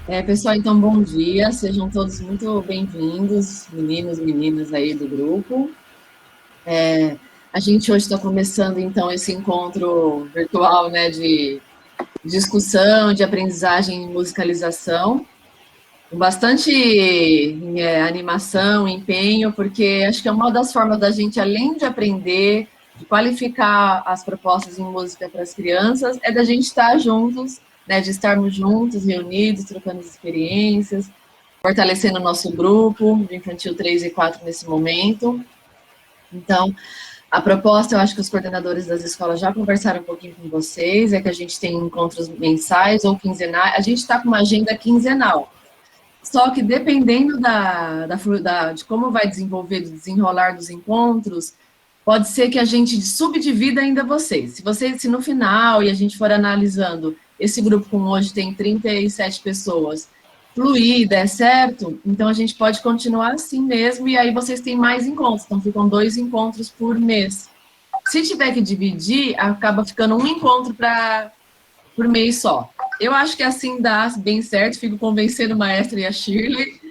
Pessoal, então, bom dia, sejam todos muito bem-vindos, meninos e meninas aí do grupo. A gente hoje está começando, então, esse encontro virtual, né, de discussão, de aprendizagem e musicalização, com bastante animação, empenho, porque acho que é uma das formas da gente, além de aprender, de qualificar as propostas em música para as crianças, é da gente estar juntos, né, de estarmos juntos, reunidos, trocando experiências, fortalecendo o nosso grupo de infantil 3 e 4 nesse momento. Então, a proposta, eu acho que os coordenadores das escolas já conversaram um pouquinho com vocês, é que a gente tem encontros mensais ou quinzenais, a gente está com uma agenda quinzenal, só que dependendo de como vai desenvolver, do desenrolar dos encontros, pode ser que a gente subdivida ainda vocês. Se no final, e a gente for analisando, esse grupo com hoje tem 37 pessoas, fluir e der certo, então a gente pode continuar assim mesmo, e aí vocês têm mais encontros, então ficam 2 encontros por mês. Se tiver que dividir, acaba ficando um encontro por mês só. Eu acho que assim dá bem certo, fico convencendo o maestro e a Shirley,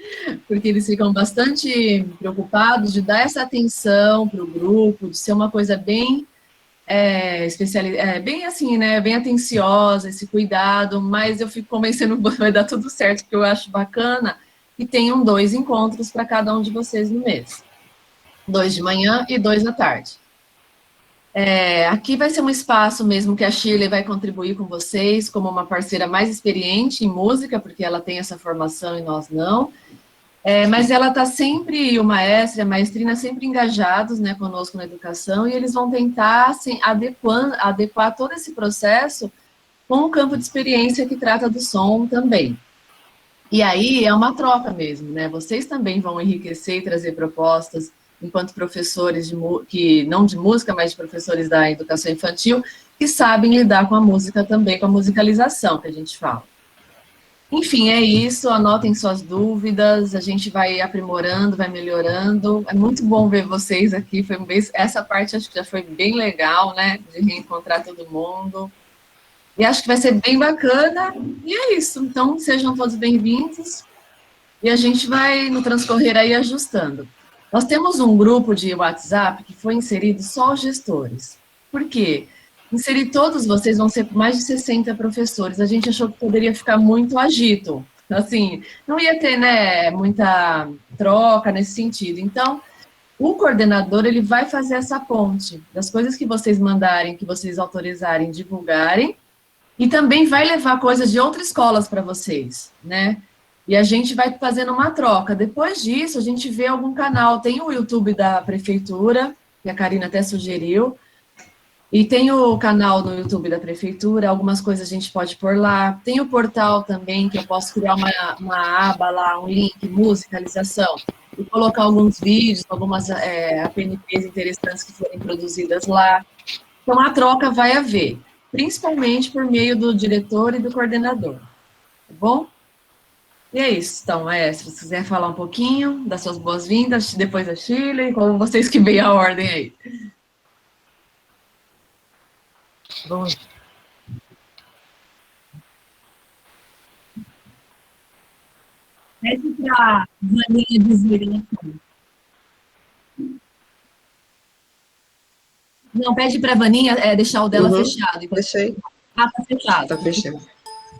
porque eles ficam bastante preocupados de dar essa atenção para o grupo, de ser uma coisa bem bem assim, né, bem atenciosa, esse cuidado, mas eu fico convencendo que vai dar tudo certo, porque eu acho bacana que tenham 2 encontros para cada um de vocês no mês. 2 de manhã e 2 à tarde. Aqui vai ser um espaço mesmo que a Shirley vai contribuir com vocês como uma parceira mais experiente em música, porque ela tem essa formação e nós não. Mas ela está sempre, e o maestro e a maestrina sempre engajados, né, conosco na educação, e eles vão tentar assim, adequar todo esse processo com o campo de experiência que trata do som também. E aí é uma troca mesmo, né? Vocês também vão enriquecer e trazer propostas enquanto professores que não de música, mas de professores da educação infantil, que sabem lidar com a música também, com a musicalização que a gente fala. Enfim, é isso, anotem suas dúvidas, a gente vai aprimorando, vai melhorando. É muito bom ver vocês aqui, essa parte acho que já foi bem legal, né, de reencontrar todo mundo. E acho que vai ser bem bacana, e é isso. Então, sejam todos bem-vindos, e a gente vai, no transcorrer aí, ajustando. Nós temos um grupo de WhatsApp que foi inserido só os gestores. Por quê? Inserir todos vocês, vão ser mais de 60 professores. A gente achou que poderia ficar muito agito. Assim, não ia ter, né, muita troca nesse sentido. Então, o coordenador, ele vai fazer essa ponte das coisas que vocês mandarem, que vocês autorizarem, divulgarem, e também vai levar coisas de outras escolas para vocês, né? E a gente vai fazendo uma troca. Depois disso, a gente vê algum canal. Tem o YouTube da prefeitura, que a Karina até sugeriu, e tem o canal no YouTube da prefeitura, algumas coisas a gente pode pôr lá. Tem o portal também, que eu posso criar uma aba lá, um link, musicalização, e colocar alguns vídeos, algumas APNPs interessantes que forem produzidas lá. Então, a troca vai haver, principalmente por meio do diretor e do coordenador, tá bom? E é isso, então, maestro, se quiser falar um pouquinho das suas boas-vindas, depois da Chile, como vocês que veem a ordem aí. Bom. Pede para a Vaninha dizer. Não, pede para a Vaninha deixar o dela fechado. Deixei. Ah, está fechado. Está fechado.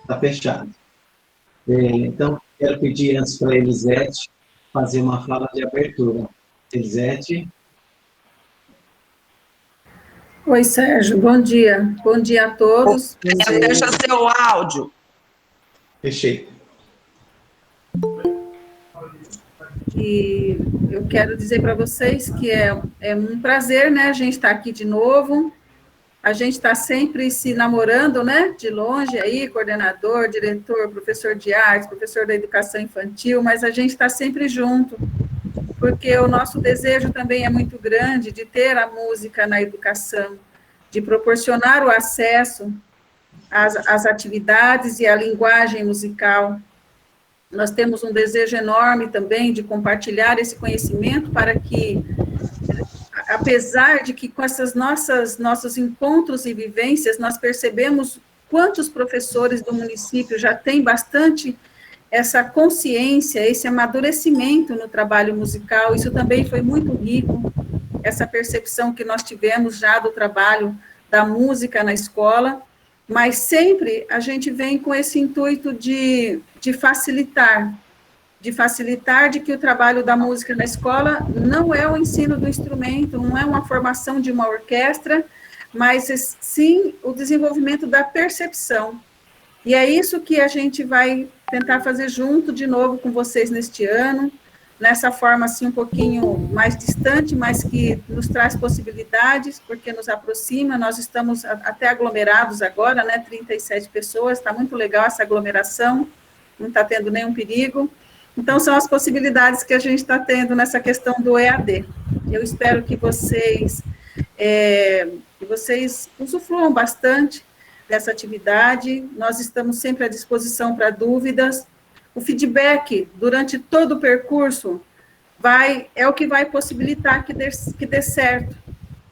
Está fechado. Então, quero pedir antes para a Elisete fazer uma fala de abertura. Elisete. Oi, Sérgio, bom dia. Bom dia a todos. Fecha seu áudio. Fechei. E eu quero dizer para vocês que é um prazer, né, a gente estar aqui de novo. A gente está sempre se namorando, né, de longe aí, coordenador, diretor, professor de artes, professor da educação infantil, mas a gente está sempre junto, porque o nosso desejo também é muito grande de ter a música na educação, de proporcionar o acesso às atividades e à linguagem musical. Nós temos um desejo enorme também de compartilhar esse conhecimento para que, apesar de que com essas nossos encontros e vivências, nós percebemos quantos professores do município já têm bastante essa consciência, esse amadurecimento no trabalho musical, isso também foi muito rico, essa percepção que nós tivemos já do trabalho da música na escola, mas sempre a gente vem com esse intuito de facilitar, de que o trabalho da música na escola não é o ensino do instrumento, não é uma formação de uma orquestra, mas sim o desenvolvimento da percepção. E é isso que a gente vai tentar fazer junto de novo com vocês neste ano, nessa forma assim um pouquinho mais distante, mas que nos traz possibilidades, porque nos aproxima. Nós estamos até aglomerados agora, né, 37 pessoas, está muito legal essa aglomeração, não está tendo nenhum perigo. Então, são as possibilidades que a gente está tendo nessa questão do EAD. Eu espero que vocês usufruam bastante dessa atividade. Nós estamos sempre à disposição para dúvidas. O feedback durante todo o percurso é o que vai possibilitar que dê certo.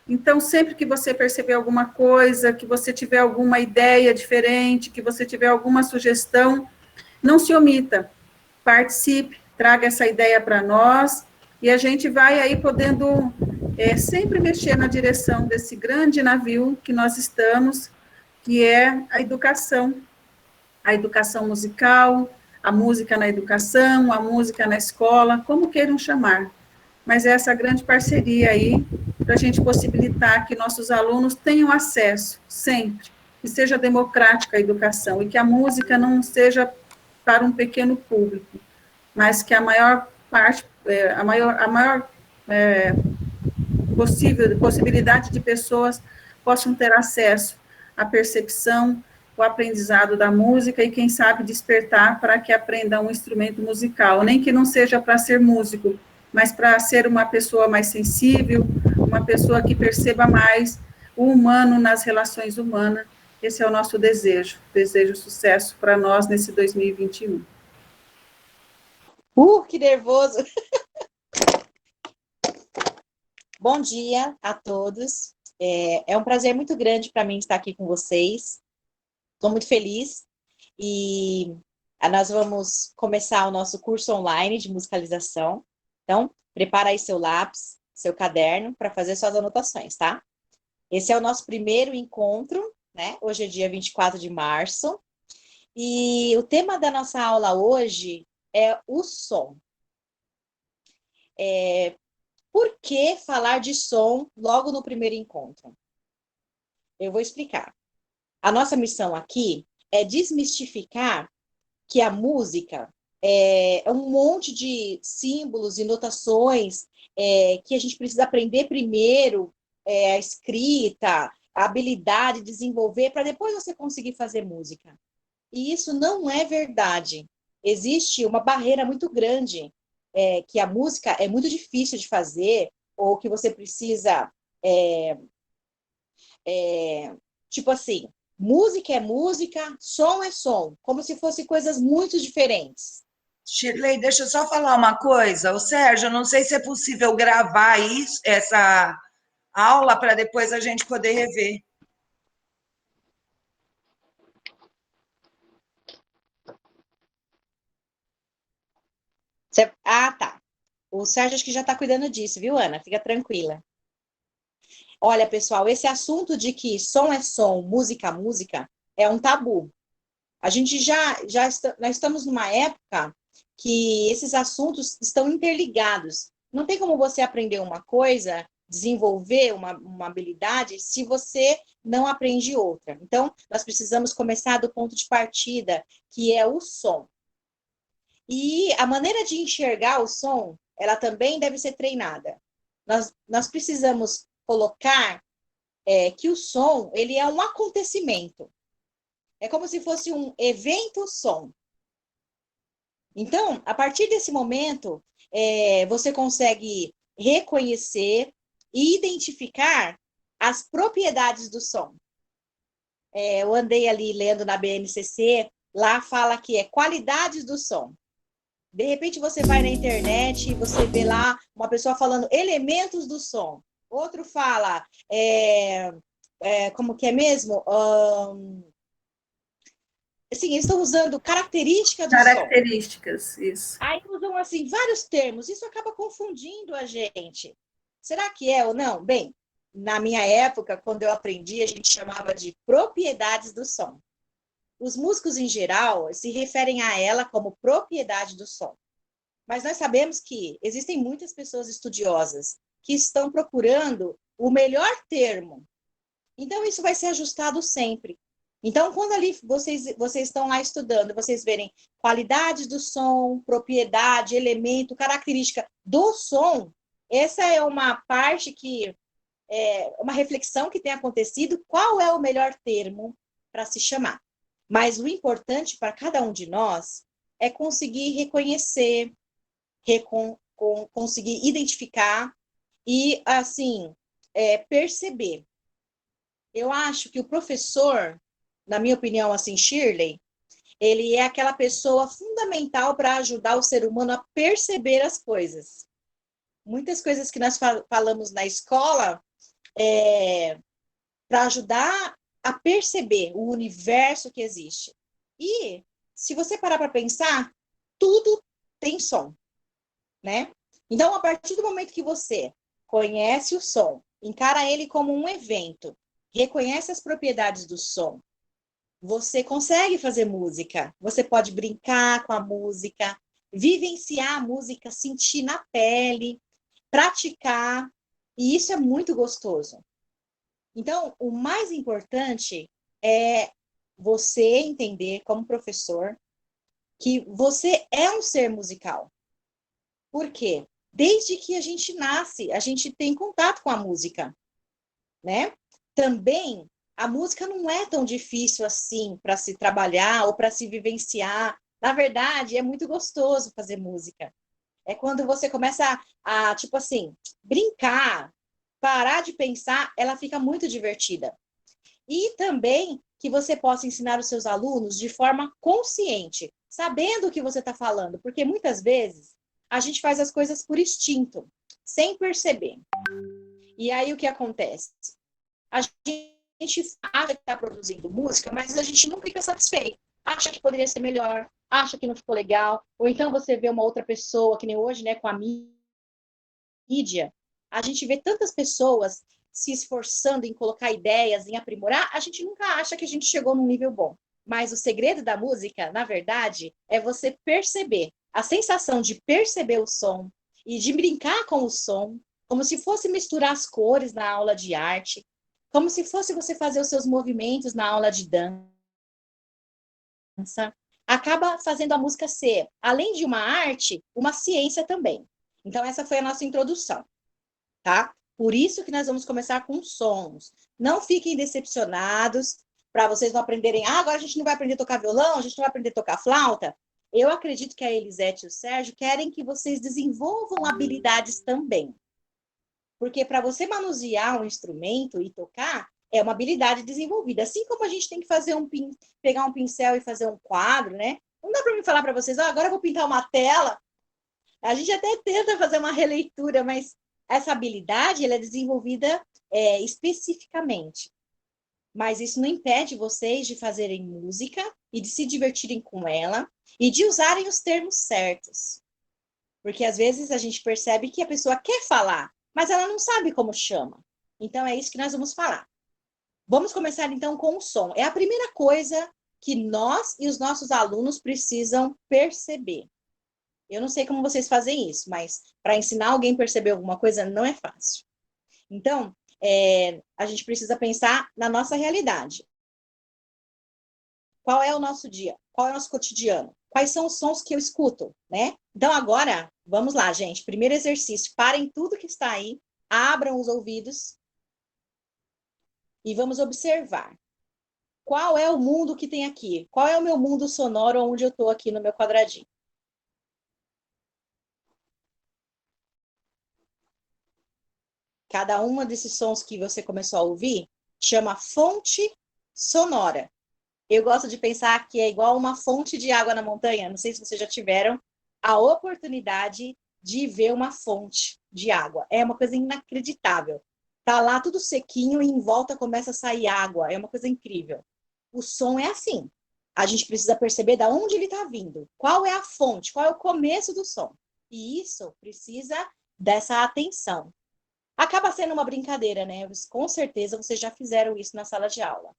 Então, sempre que você perceber alguma coisa, que você tiver alguma ideia diferente, que você tiver alguma sugestão, não se omita, participe, traga essa ideia para nós, e a gente vai aí podendo sempre mexer na direção desse grande navio que nós estamos, que é a educação musical, a música na educação, a música na escola, como queiram chamar. Mas essa grande parceria aí, para a gente possibilitar que nossos alunos tenham acesso, sempre, que seja democrática a educação, e que a música não seja para um pequeno público, mas que a maior parte, a maior possibilidade de pessoas possam ter acesso à percepção, o aprendizado da música e, quem sabe, despertar para que aprendam um instrumento musical, nem que não seja para ser músico, mas para ser uma pessoa mais sensível, uma pessoa que perceba mais o humano nas relações humanas. Esse é o nosso desejo sucesso para nós nesse 2021. Que nervoso! Bom dia a todos. É um prazer muito grande para mim estar aqui com vocês. Estou muito feliz e nós vamos começar o nosso curso online de musicalização. Então, prepara aí seu lápis, seu caderno para fazer suas anotações, tá? Esse é o nosso primeiro encontro, né? Hoje é dia 24 de março. E o tema da nossa aula hoje é o som. Por que falar de som logo no primeiro encontro? Eu vou explicar. A nossa missão aqui é desmistificar que a música é um monte de símbolos e notações que a gente precisa aprender primeiro, a escrita, a habilidade de desenvolver, para depois você conseguir fazer música. E isso não é verdade. Existe uma barreira muito grande, que a música é muito difícil de fazer, ou que você precisa, tipo assim, música é música, som é som, como se fossem coisas muito diferentes. Shirley, deixa eu só falar uma coisa. O Sérgio, eu não sei se é possível gravar essa aula para depois a gente poder rever. Tá. O Sérgio acho que já está cuidando disso, viu, Ana? Fica tranquila. Olha, pessoal, esse assunto de que som é som, música é música, é um tabu. A gente nós estamos numa época que esses assuntos estão interligados. Não tem como você aprender uma coisa, desenvolver uma habilidade, se você não aprende outra. Então, nós precisamos começar do ponto de partida, que é o som. E a maneira de enxergar o som, ela também deve ser treinada. Nós precisamos colocar que o som, ele é um acontecimento. É como se fosse um evento som. Então, a partir desse momento, você consegue reconhecer e identificar as propriedades do som. Eu andei ali lendo na BNCC, lá fala que é qualidades do som. De repente, você vai na internet e você vê lá uma pessoa falando elementos do som. Outro fala, como que é mesmo? assim, eles estão usando característica do som. Características, isso. Aí usam, assim, vários termos. Isso acaba confundindo a gente. Será que é ou não? Bem, na minha época, quando eu aprendi, a gente chamava de propriedades do som. Os músicos, em geral, se referem a ela como propriedade do som. Mas nós sabemos que existem muitas pessoas estudiosas que estão procurando o melhor termo. Então, isso vai ser ajustado sempre. Então, quando ali vocês estão lá estudando, vocês verem qualidades do som, propriedade, elemento, característica do som, essa é uma parte que é uma reflexão que tem acontecido, qual é o melhor termo para se chamar. Mas o importante para cada um de nós é conseguir reconhecer, conseguir identificar e, assim, perceber. Eu acho que o professor, na minha opinião, assim, Shirley, ele é aquela pessoa fundamental para ajudar o ser humano a perceber as coisas. Muitas coisas que nós falamos na escola para ajudar a perceber o universo que existe. E, se você parar para pensar, tudo tem som, né? Então, a partir do momento que você conhece o som, encara ele como um evento, reconhece as propriedades do som, você consegue fazer música, você pode brincar com a música, vivenciar a música, sentir na pele, praticar, e isso é muito gostoso. Então, o mais importante é você entender, como professor, que você é um ser musical. Por quê? Desde que a gente nasce, a gente tem contato com a música, né? Também, a música não é tão difícil assim para se trabalhar ou para se vivenciar. Na verdade, é muito gostoso fazer música. É quando você começa a tipo assim, brincar, parar de pensar, ela fica muito divertida. E também que você possa ensinar os seus alunos de forma consciente, sabendo o que você está falando, porque muitas vezes a gente faz as coisas por instinto, sem perceber. E aí o que acontece? A gente acha que está produzindo música, mas a gente não fica satisfeito. Acha que poderia ser melhor, acha que não ficou legal, ou então você vê uma outra pessoa, que nem hoje, né, com a mídia, a gente vê tantas pessoas se esforçando em colocar ideias, em aprimorar, a gente nunca acha que a gente chegou num nível bom. Mas o segredo da música, na verdade, é você perceber. A sensação de perceber o som e de brincar com o som, como se fosse misturar as cores na aula de arte, como se fosse você fazer os seus movimentos na aula de dança, acaba fazendo a música ser, além de uma arte, uma ciência também. Então, essa foi a nossa introdução, tá? Por isso que nós vamos começar com sons. Não fiquem decepcionados, para vocês não aprenderem, agora a gente não vai aprender a tocar violão, a gente não vai aprender a tocar flauta. Eu acredito que a Elisete e o Sérgio querem que vocês desenvolvam habilidades também. Porque para você manusear um instrumento e tocar, é uma habilidade desenvolvida. Assim como a gente tem que fazer pegar um pincel e fazer um quadro, né? Não dá para me falar para vocês, agora eu vou pintar uma tela. A gente até tenta fazer uma releitura, mas essa habilidade ela é desenvolvida especificamente. Mas isso não impede vocês de fazerem música e de se divertirem com ela e de usarem os termos certos. Porque às vezes a gente percebe que a pessoa quer falar, mas ela não sabe como chama. Então é isso que nós vamos falar. Vamos começar então com o som. É a primeira coisa que nós e os nossos alunos precisam perceber. Eu não sei como vocês fazem isso, mas para ensinar alguém a perceber alguma coisa não é fácil. Então, a gente precisa pensar na nossa realidade. Qual é o nosso dia? Qual é o nosso cotidiano? Quais são os sons que eu escuto, né? Então, agora, vamos lá, gente. Primeiro exercício. Parem tudo que está aí, abram os ouvidos e vamos observar. Qual é o mundo que tem aqui? Qual é o meu mundo sonoro onde eu estou aqui no meu quadradinho? Cada uma desses sons que você começou a ouvir chama fonte sonora. Eu gosto de pensar que é igual uma fonte de água na montanha. Não sei se vocês já tiveram a oportunidade de ver uma fonte de água. É uma coisa inacreditável. Tá lá tudo sequinho e em volta começa a sair água. É uma coisa incrível. O som é assim. a gente precisa perceber de onde ele está vindo. Qual é a fonte, qual é o começo do som. E isso precisa dessa atenção. Acaba sendo uma brincadeira, né? Com certeza vocês já fizeram isso na sala de aula.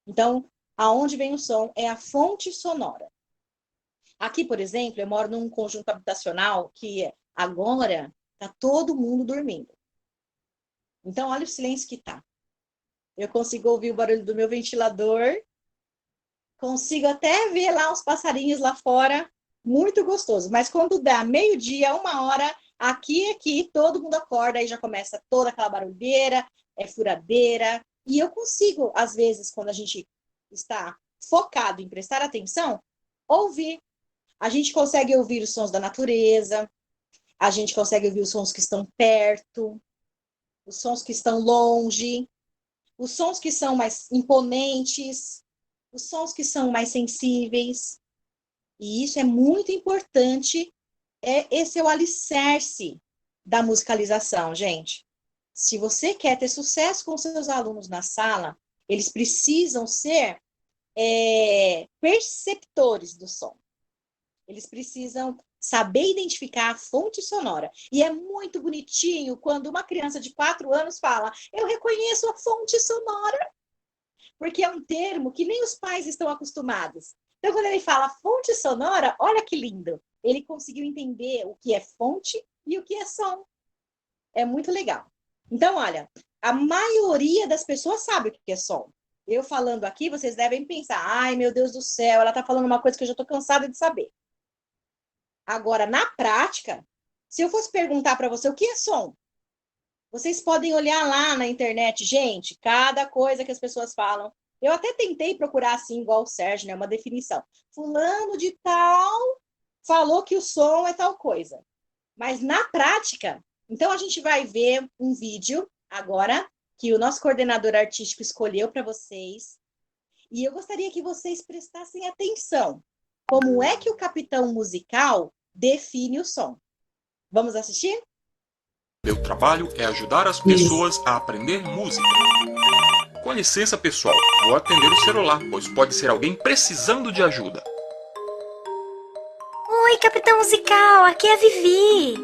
Então, aonde vem o som é a fonte sonora. Aqui, por exemplo, eu moro num conjunto habitacional que agora está todo mundo dormindo. Então, olha o silêncio que tá. Eu consigo ouvir o barulho do meu ventilador, consigo até ver lá os passarinhos lá fora, muito gostoso. Mas quando dá meio-dia, 1h, aqui, todo mundo acorda, aí já começa toda aquela barulheira, furadeira. E eu consigo, às vezes, quando a gente está focado em prestar atenção, ouvir. A gente consegue ouvir os sons da natureza, a gente consegue ouvir os sons que estão perto, os sons que estão longe, os sons que são mais imponentes, os sons que são mais sensíveis. E isso é muito importante, esse é o alicerce da musicalização, gente. Se você quer ter sucesso com seus alunos na sala, eles precisam ser perceptores do som. Eles precisam saber identificar a fonte sonora. E é muito bonitinho quando uma criança de 4 anos fala: eu reconheço a fonte sonora. Porque é um termo que nem os pais estão acostumados. Então, quando ele fala fonte sonora, olha que lindo. Ele conseguiu entender o que é fonte e o que é som. É muito legal. Então, olha, a maioria das pessoas sabe o que é som. Eu falando aqui, vocês devem pensar: ai, meu Deus do céu, ela está falando uma coisa que eu já estou cansada de saber. Agora, na prática, se eu fosse perguntar para você o que é som, vocês podem olhar lá na internet, gente, cada coisa que as pessoas falam. Eu até tentei procurar assim, igual o Sérgio, né, uma definição. Fulano de tal falou que o som é tal coisa. Mas na prática, então a gente vai ver um vídeo agora que o nosso coordenador artístico escolheu para vocês. E eu gostaria que vocês prestassem atenção. Como é que o capitão musical define o som? Vamos assistir? Meu trabalho é ajudar as pessoas a aprender música. Com licença, pessoal, vou atender o celular, pois pode ser alguém precisando de ajuda. Oi, capitão musical, aqui é a Vivi.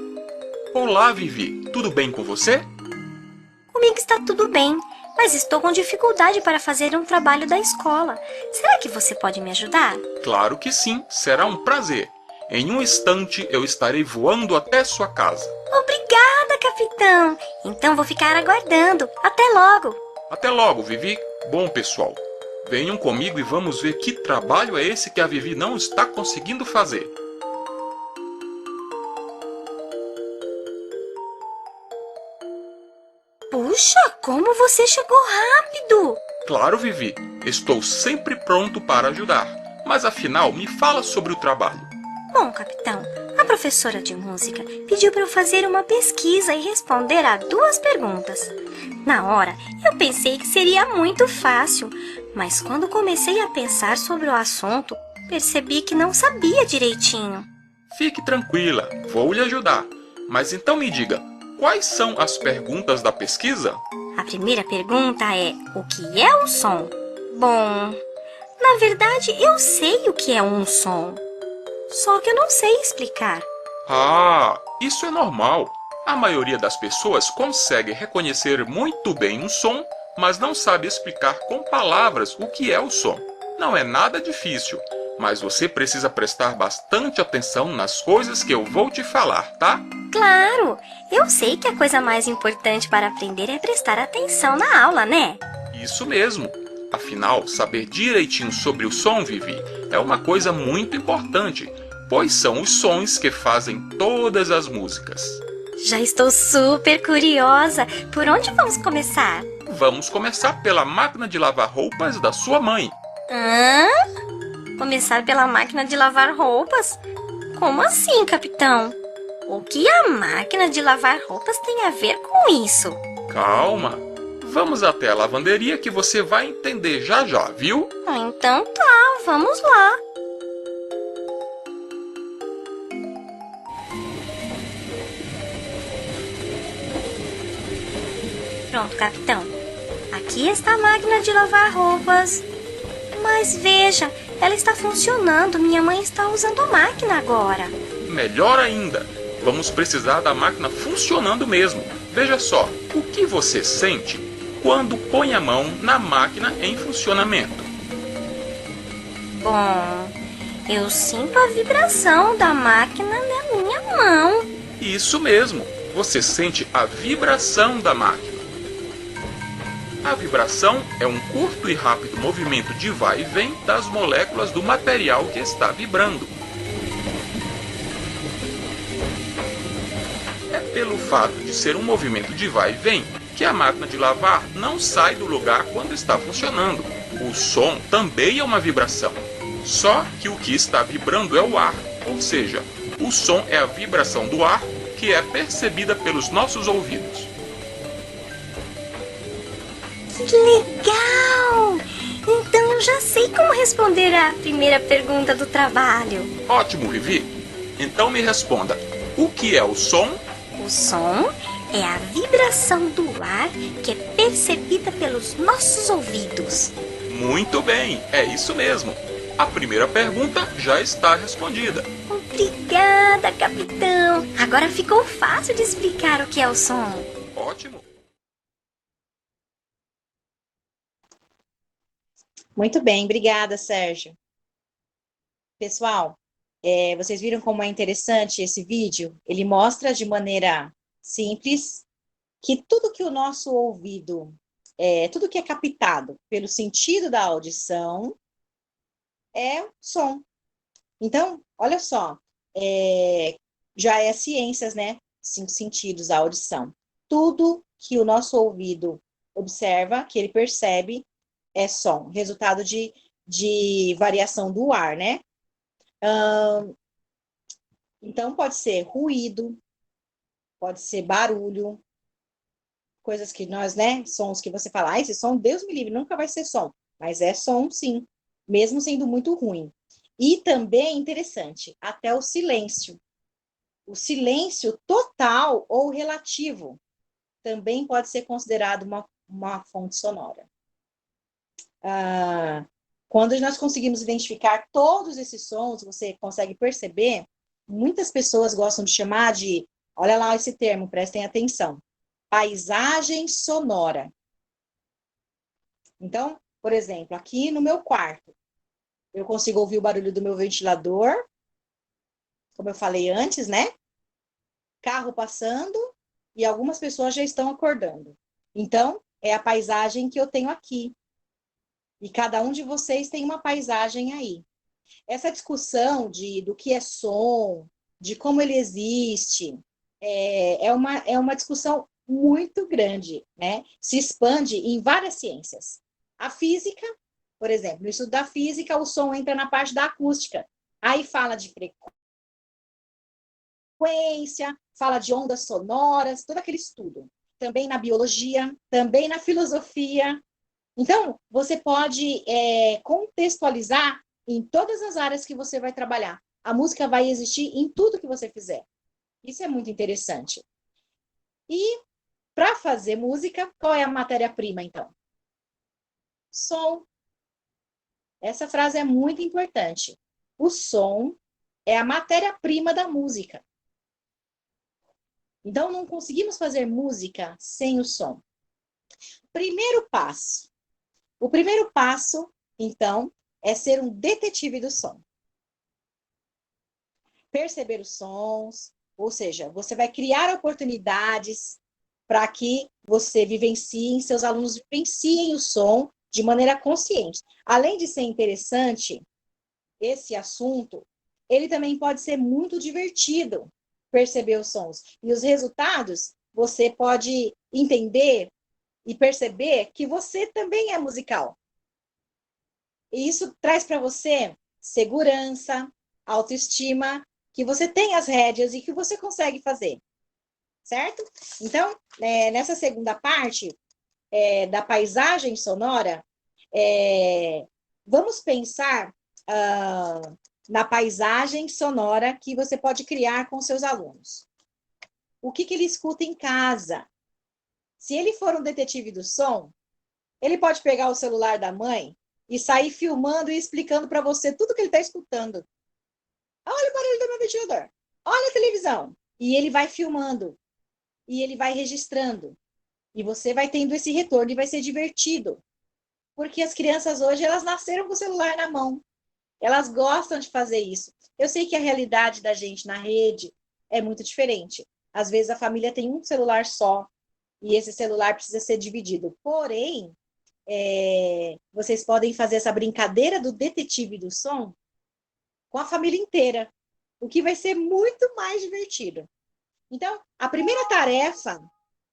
Olá, Vivi, tudo bem com você? Comigo está tudo bem, mas estou com dificuldade para fazer um trabalho da escola. Será que você pode me ajudar? Claro que sim, será um prazer. Em um instante eu estarei voando até sua casa. Obrigada, capitão. Então vou ficar aguardando. Até logo. Até logo, Vivi. Bom, pessoal, venham comigo e vamos ver que trabalho é esse que a Vivi não está conseguindo fazer. Puxa, como você chegou rápido. Claro, Vivi, estou sempre pronto para ajudar. Mas afinal, me fala sobre o trabalho. Bom, capitão, a professora de música pediu para eu fazer uma pesquisa e responder a 2 perguntas. Na hora, eu pensei que seria muito fácil, mas quando comecei a pensar sobre o assunto, percebi que não sabia direitinho. Fique tranquila, vou lhe ajudar. Mas então me diga, quais são as perguntas da pesquisa? A primeira pergunta é: o que é o som? Bom, na verdade eu sei o que é um som. Só que eu não sei explicar. Ah, isso é normal. A maioria das pessoas consegue reconhecer muito bem um som, mas não sabe explicar com palavras o que é o som. Não é nada difícil, mas você precisa prestar bastante atenção nas coisas que eu vou te falar, tá? Claro! Eu sei que a coisa mais importante para aprender é prestar atenção na aula, né? Isso mesmo. Afinal, saber direitinho sobre o som, Vivi, é uma coisa muito importante, pois são os sons que fazem todas as músicas. Já estou super curiosa. Por onde vamos começar? Vamos começar pela máquina de lavar roupas da sua mãe. Hã? Começar pela máquina de lavar roupas? Como assim, capitão? O que a máquina de lavar roupas tem a ver com isso? Calma. Vamos até a lavanderia que você vai entender já já, viu? Então tá, vamos lá. Pronto, capitão. Aqui está a máquina de lavar roupas. Mas veja, ela está funcionando. Minha mãe está usando a máquina agora. Melhor ainda, vamos precisar da máquina funcionando mesmo. Veja só, o que você sente quando põe a mão na máquina em funcionamento? Bom, eu sinto a vibração da máquina na minha mão. Isso mesmo, você sente a vibração da máquina. A vibração é um curto e rápido movimento de vai e vem das moléculas do material que está vibrando. É pelo fato de ser um movimento de vai e vem que a máquina de lavar não sai do lugar quando está funcionando. O som também é uma vibração, só que o que está vibrando é o ar, ou seja, o som é a vibração do ar que é percebida pelos nossos ouvidos. Que legal! Então eu já sei como responder a primeira pergunta do trabalho. Ótimo, Vivi! Então me responda, o que é o som? O som é a vibração do ar que é percebida pelos nossos ouvidos. Muito bem, é isso mesmo. A primeira pergunta já está respondida. Obrigada, capitão. Agora ficou fácil de explicar o que é o som. Ótimo. Muito bem, obrigada, Sérgio. Pessoal, vocês viram como é interessante esse vídeo? Ele mostra de maneira simples que tudo que o nosso ouvido, tudo que é captado pelo sentido da audição é som. Então, olha só, já é ciências, né? 5 sentidos, a audição. Tudo que o nosso ouvido observa, que ele percebe, é som, resultado de variação do ar, né? Então, pode ser ruído, pode ser barulho, coisas que nós, né? Sons que você fala, esse som, Deus me livre, nunca vai ser som. Mas é som, sim, mesmo sendo muito ruim. E também, interessante, até o silêncio. O silêncio total ou relativo também pode ser considerado uma fonte sonora. Quando nós conseguimos identificar todos esses sons, você consegue perceber, muitas pessoas gostam de chamar de, olha lá esse termo, prestem atenção, paisagem sonora. Então, por exemplo, aqui no meu quarto, eu consigo ouvir o barulho do meu ventilador, como eu falei antes, né? Carro passando e algumas pessoas já estão acordando. Então, é a paisagem que eu tenho aqui. E cada um de vocês tem uma paisagem aí. Essa discussão do que é som, de como ele existe, é uma discussão muito grande, né? Se expande em várias ciências. A física, por exemplo, no estudo da física, o som entra na parte da acústica. Aí fala de frequência, fala de ondas sonoras, todo aquele estudo. Também na biologia, também na filosofia. Então, você pode contextualizar em todas as áreas que você vai trabalhar. A música vai existir em tudo que você fizer. Isso é muito interessante. E, para fazer música, qual é a matéria-prima, então? Som. Essa frase é muito importante. O som é a matéria-prima da música. Então, não conseguimos fazer música sem o som. Primeiro passo. O primeiro passo, então, é ser um detetive do som. Perceber os sons, ou seja, você vai criar oportunidades para que você vivencie, seus alunos vivenciem o som de maneira consciente. Além de ser interessante, esse assunto, ele também pode ser muito divertido, perceber os sons. E os resultados, você pode entender e perceber que você também é musical. E isso traz para você segurança, autoestima, que você tem as rédeas e que você consegue fazer. Certo? Então, nessa segunda parte da paisagem sonora, vamos pensar na paisagem sonora que você pode criar com seus alunos. O que ele escuta em casa? Se ele for um detetive do som, ele pode pegar o celular da mãe e sair filmando e explicando para você tudo que ele está escutando. Olha o barulho do meu ventilador. Olha a televisão. E ele vai filmando. E ele vai registrando. E você vai tendo esse retorno e vai ser divertido. Porque as crianças hoje, elas nasceram com o celular na mão. Elas gostam de fazer isso. Eu sei que a realidade da gente na rede é muito diferente. Às vezes a família tem um celular só. E esse celular precisa ser dividido. Porém, vocês podem fazer essa brincadeira do detetive do som com a família inteira, o que vai ser muito mais divertido. Então, a primeira tarefa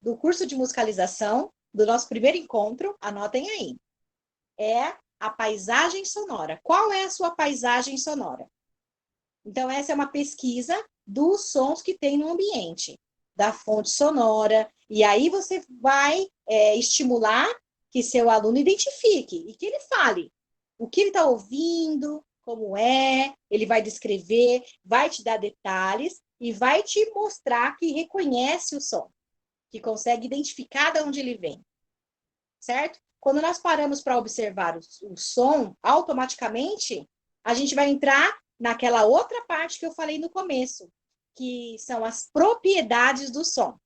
do curso de musicalização, do nosso primeiro encontro, anotem aí, é a paisagem sonora. Qual é a sua paisagem sonora? Então, essa é uma pesquisa dos sons que tem no ambiente, da fonte sonora, e aí você vai estimular que seu aluno identifique e que ele fale o que ele está ouvindo, como ele vai descrever, vai te dar detalhes e vai te mostrar que reconhece o som, que consegue identificar de onde ele vem, certo? Quando nós paramos para observar o som, automaticamente, a gente vai entrar naquela outra parte que eu falei no começo, que são as propriedades do som.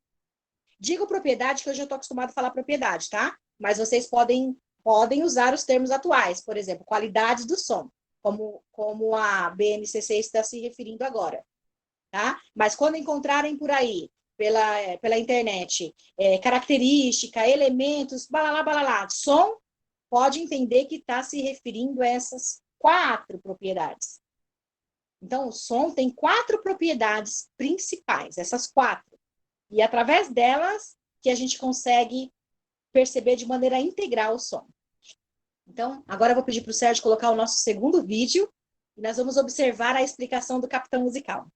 Digo propriedade, que hoje eu estou acostumado a falar propriedade, tá? Mas vocês podem usar os termos atuais, por exemplo, qualidades do som, como a BNCC está se referindo agora, tá? Mas quando encontrarem por aí, pela internet, característica, elementos, balalá, balalá, som, pode entender que está se referindo a essas 4 propriedades. Então, o som tem 4 propriedades principais, essas 4. E através delas que a gente consegue perceber de maneira integral o som. Então, agora eu vou pedir para o Sérgio colocar o nosso segundo vídeo e nós vamos observar a explicação do Capitão Musical.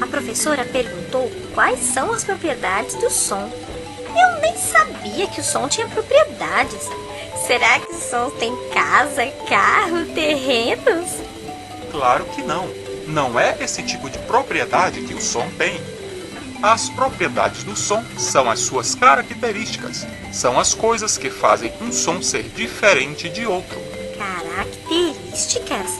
A professora perguntou quais são as propriedades do som. Eu nem sabia que o som tinha propriedades. Será que o som tem casa, carro, terrenos? Claro que não. Não é esse tipo de propriedade que o som tem. As propriedades do som são as suas características. São as coisas que fazem um som ser diferente de outro. Características?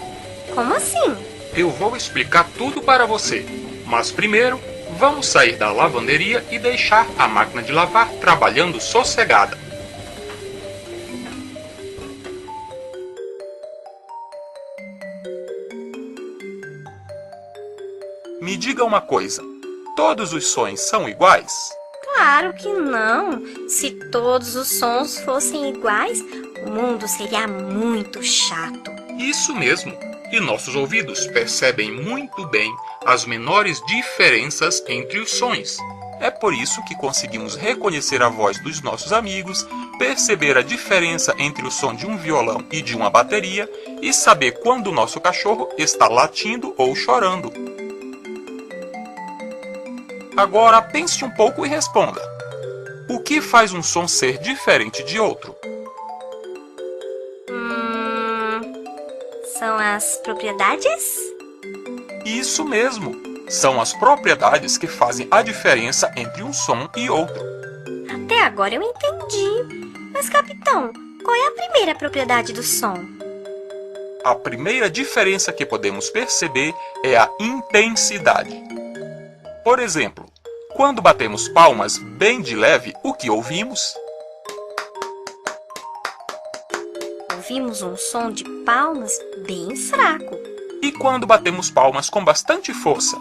Como assim? Eu vou explicar tudo para você. Mas primeiro, vamos sair da lavanderia e deixar a máquina de lavar trabalhando sossegada. Me diga uma coisa, todos os sons são iguais? Claro que não. Se todos os sons fossem iguais, o mundo seria muito chato. Isso mesmo, e nossos ouvidos percebem muito bem as menores diferenças entre os sons. É por isso que conseguimos reconhecer a voz dos nossos amigos, perceber a diferença entre o som de um violão e de uma bateria e saber quando o nosso cachorro está latindo ou chorando. Agora pense um pouco e responda. O que faz um som ser diferente de outro? São as propriedades? Isso mesmo! São as propriedades que fazem a diferença entre um som e outro. Até agora eu entendi. Mas, capitão, qual é a primeira propriedade do som? A primeira diferença que podemos perceber é a intensidade. Por exemplo, quando batemos palmas bem de leve, o que ouvimos? Ouvimos um som de palmas bem fraco. E quando batemos palmas com bastante força?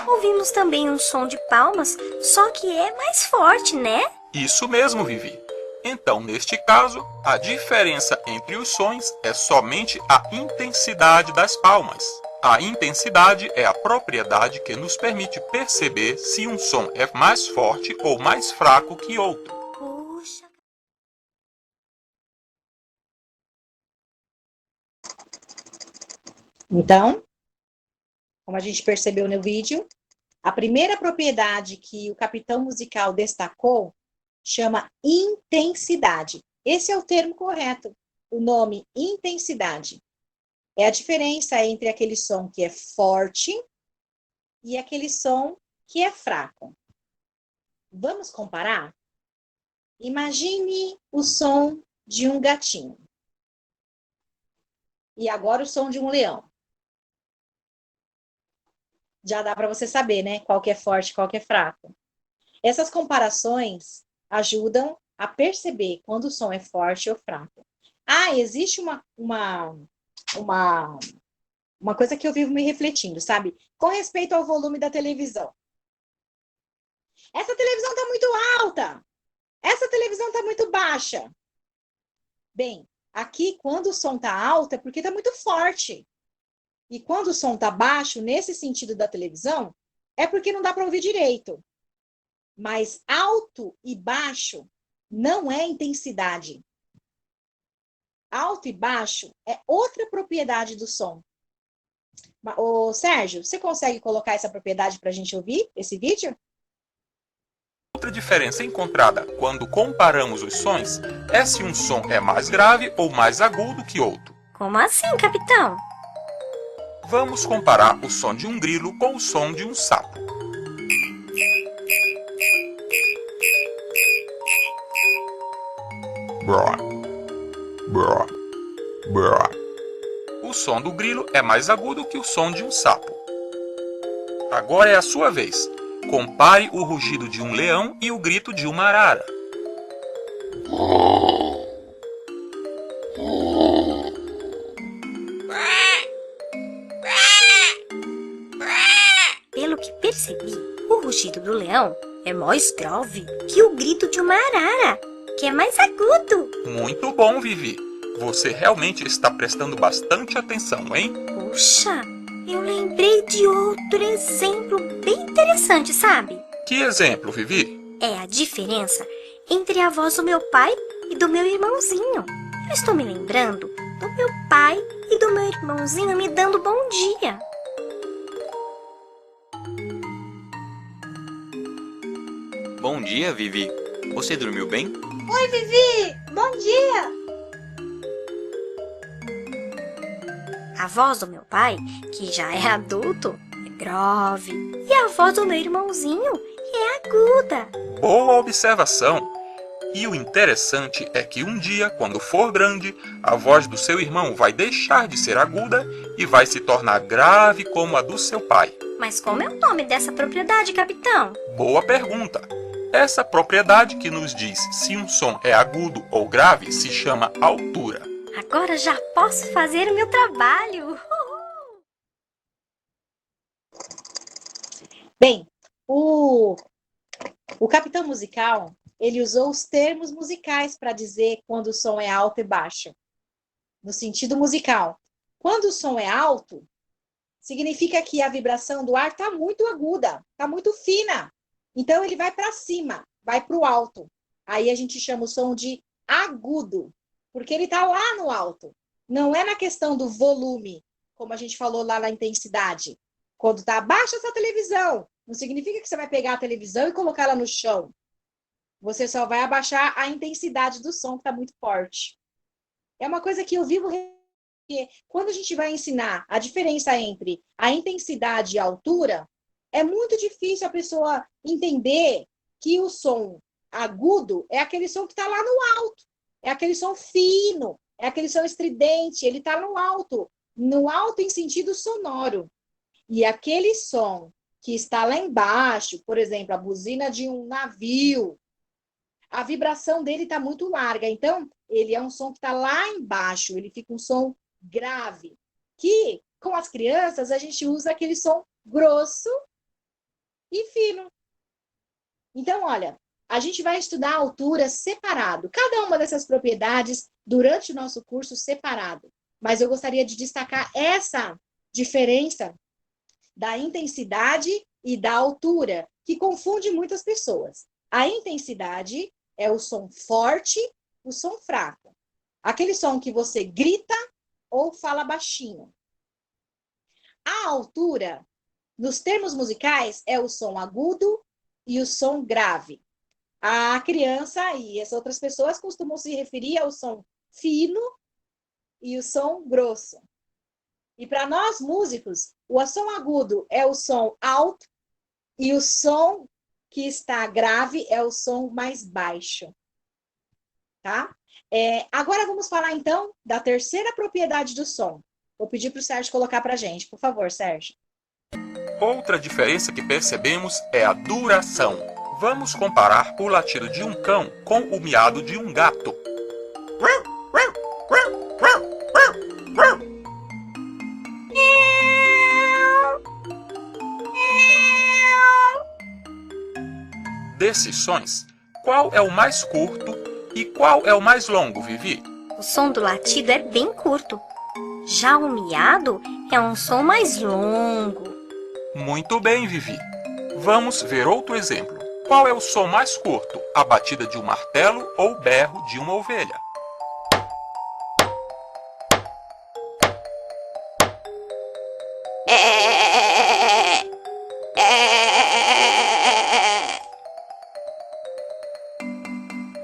Ouvimos também um som de palmas, só que é mais forte, né? Isso mesmo, Vivi. Então, neste caso, a diferença entre os sons é somente a intensidade das palmas. A intensidade é a propriedade que nos permite perceber se um som é mais forte ou mais fraco que outro. Puxa. Então, como a gente percebeu no vídeo, a primeira propriedade que o Capitão Musical destacou chama intensidade. Esse é o termo correto. o nome intensidade. É a diferença entre aquele som que é forte e aquele som que é fraco. Vamos comparar? Imagine o som de um gatinho. E agora o som de um leão. Já dá para você saber, né? Qual que é forte e qual que é fraco. Essas comparações ajudam a perceber quando o som é forte ou fraco. Ah, existe uma coisa que eu vivo me refletindo, sabe? Com respeito ao volume da televisão. Essa televisão está muito alta. Essa televisão está muito baixa. Bem, aqui, quando o som está alto, é porque está muito forte. E quando o som está baixo, nesse sentido da televisão, é porque não dá para ouvir direito. Mas alto e baixo não é intensidade. Alto e baixo é outra propriedade do som. Ô, Sérgio, você consegue colocar essa propriedade para a gente ouvir esse vídeo? Outra diferença encontrada quando comparamos os sons é se um som é mais grave ou mais agudo que outro. Como assim, capitão? Vamos comparar o som de um grilo com o som de um sapo. Brá, brá, brá. O som do grilo é mais agudo que o som de um sapo. Agora é a sua vez. Compare o rugido de um leão e o grito de uma arara. Pelo que percebi, o rugido do leão é mais grave que o grito de uma arara, que é mais agudo. Muito bom, Vivi. Você realmente está prestando bastante atenção, hein? Puxa, eu lembrei de outro exemplo bem interessante, sabe? Que exemplo, Vivi? É a diferença entre a voz do meu pai e do meu irmãozinho. Eu estou me lembrando do meu pai e do meu irmãozinho me dando bom dia. Bom dia, Vivi. Você dormiu bem? Oi, Vivi! Bom dia! A voz do meu pai, que já é adulto, é grave. E a voz do meu irmãozinho é aguda. Boa observação! E o interessante é que um dia, quando for grande, a voz do seu irmão vai deixar de ser aguda e vai se tornar grave como a do seu pai. Mas como é o nome dessa propriedade, capitão? Boa pergunta! Essa propriedade que nos diz se um som é agudo ou grave se chama altura. Agora já posso fazer o meu trabalho. Bem, o capitão musical, ele usou os termos musicais para dizer quando o som é alto e baixo. No sentido musical. Quando o som é alto, significa que a vibração do ar está muito aguda, está muito fina. Então, ele vai para cima, vai para o alto. Aí a gente chama o som de agudo, porque ele está lá no alto. Não é na questão do volume, como a gente falou lá na intensidade. Quando está abaixo essa televisão, não significa que você vai pegar a televisão e colocar ela no chão. Você só vai abaixar a intensidade do som, que está muito forte. É uma coisa que eu vivo... Porque quando a gente vai ensinar a diferença entre a intensidade e a altura, é muito difícil a pessoa entender que o som agudo é aquele som que está lá no alto. É aquele som fino, é aquele som estridente, ele está no alto em sentido sonoro. E aquele som que está lá embaixo, por exemplo, a buzina de um navio, a vibração dele está muito larga. Então, ele é um som que está lá embaixo, ele fica um som grave. Que, com as crianças, a gente usa aquele som grosso e fino. Então, olha, a gente vai estudar a altura separado. Cada uma dessas propriedades durante o nosso curso separado. Mas eu gostaria de destacar essa diferença da intensidade e da altura, que confunde muitas pessoas. A intensidade é o som forte, o som fraco. Aquele som que você grita ou fala baixinho. A altura, nos termos musicais, é o som agudo e o som grave. A criança e as outras pessoas costumam se referir ao som fino e o som grosso. E para nós músicos, o som agudo é o som alto e o som que está grave é o som mais baixo. Tá? Agora vamos falar, então, da terceira propriedade do som. Vou pedir para o Sérgio colocar para a gente. Por favor, Sérgio. Outra diferença que percebemos é a duração. Vamos comparar o latido de um cão com o miado de um gato. Desses sons, qual é o mais curto e qual é o mais longo, Vivi? O som do latido é bem curto. Já o miado é um som mais longo. Muito bem, Vivi. Vamos ver outro exemplo. Qual é o som mais curto? A batida de um martelo ou o berro de uma ovelha?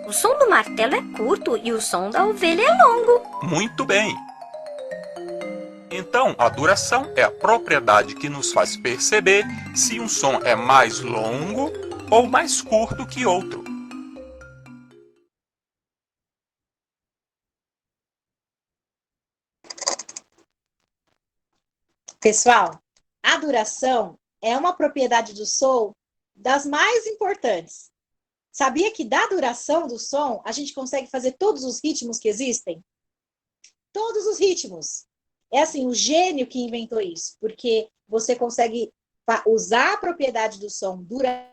O som do martelo é curto e o som da ovelha é longo. Muito bem. Então, a duração é a propriedade que nos faz perceber se um som é mais longo ou mais curto que outro. Pessoal, a duração é uma propriedade do som das mais importantes. Sabia que da duração do som, a gente consegue fazer todos os ritmos que existem? Todos os ritmos. É assim, o gênio que inventou isso, porque você consegue usar a propriedade do som duração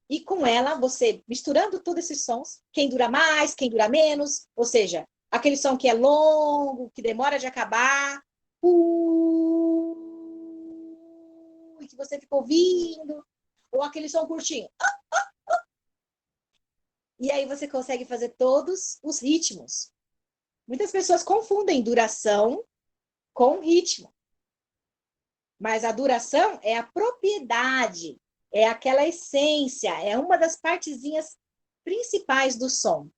e com ela, você misturando todos esses sons, quem dura mais, quem dura menos, ou seja, aquele som que é longo, que demora de acabar, e que você fica ouvindo, ou aquele som curtinho. E aí você consegue fazer todos os ritmos. Muitas pessoas confundem duração com ritmo. Mas a duração é a propriedade, é aquela essência, é uma das partezinhas principais do som,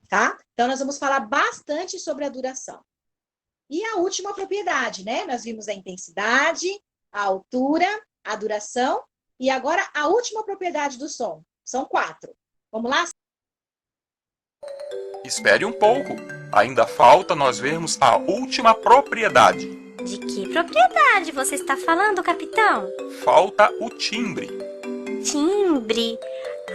tá? Então, nós vamos falar bastante sobre a duração. E a última propriedade, né? Nós vimos a intensidade, a altura, a duração, e agora a última propriedade do som. São 4. Vamos lá? Espere um pouco. Ainda falta nós vermos a última propriedade. De que propriedade você está falando, capitão? Falta o timbre. Timbre.